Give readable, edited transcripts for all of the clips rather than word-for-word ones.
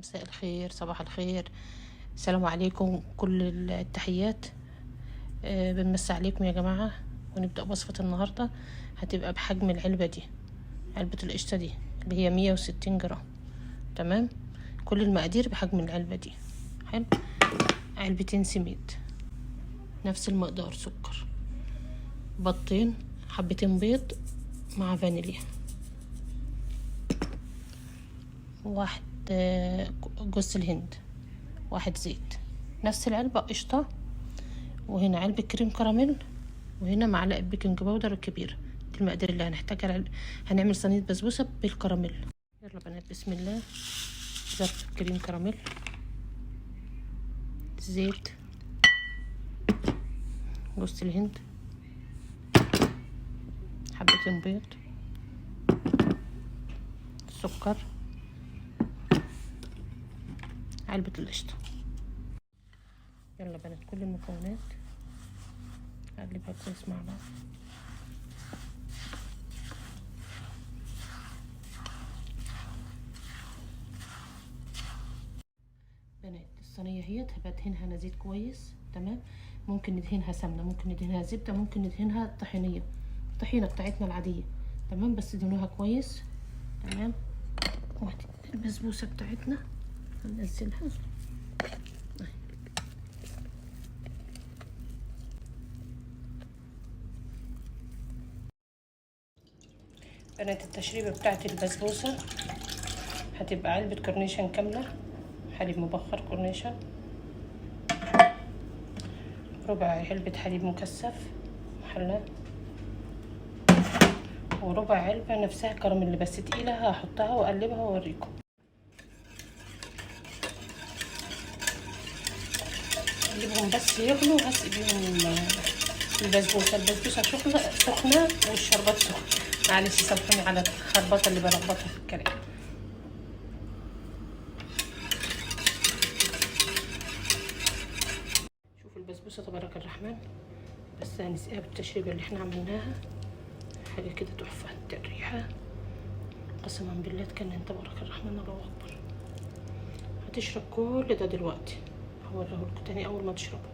مساء الخير، صباح الخير، السلام عليكم، كل التحيات. بنمسي عليكم يا جماعة. ونبدأ وصفة النهاردة. هتبقى بحجم العلبة دي، علبة القشطة دي اللي هي 160 جرام. تمام، كل المقادير بحجم العلبة دي. حلو. علبتين سميد نفس المقدار، سكر، بيضتين، حبتين بيض مع فانيليا، واحد جوز الهند، واحد زيت، نفس العلبة قشطة، وهنا علبة كريم كراميل، وهنا معلقة بيكنج باودر كبيرة. دي المقادير اللي هنحتاجها. هنعمل صينية بسبوسة بالكراميل. يلا بنات، بسم الله. ظرف كريم كراميل، زيت، جوز الهند، حبتين بيض، سكر، علبة القشطة. يلا بنات، كل المكونات هقلبها كويس مع بعض. بنات، الصينية اهيت، هبدهنها انا زيت كويس. تمام، ممكن ندهنها سمنة، ممكن ندهنها زبدة، ممكن ندهنها طحينية، الطحينة بتاعتنا العادية. تمام، بس دهنوها كويس. تمام، البسبوسة بتاعتنا هننزلها. بنات، التشريبة بتاعت البسبوسة هتبقى علبة كورنيشن كاملة، حليب مبخر كورنيشن، ربع علبة حليب مكثف محلات، وربع علبة نفسها كراميل بس تقيلة، هحطها واقلبها واوريكم. اجيبهم بس يغلوا، هسقي بيهم البسبوسة سخنة والشربات سخن. معلش سامحوني على الخربطة اللي بلخبطها في الكلام. شوفوا البسبوسة تبارك الرحمن، بس هنسقيها بالتشريبة اللي احنا عملناها. حاجة كده تحفة، الريحة قسما بالله تكلم تبارك الرحمن، الله اكبر. هتشرب كل ده دلوقتي، هوريهولكوا تاني اول ما تشربوا.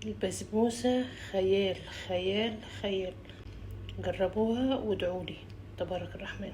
البسبوسة خيال خيال خيال، جربوها وادعولي تبارك الرحمن.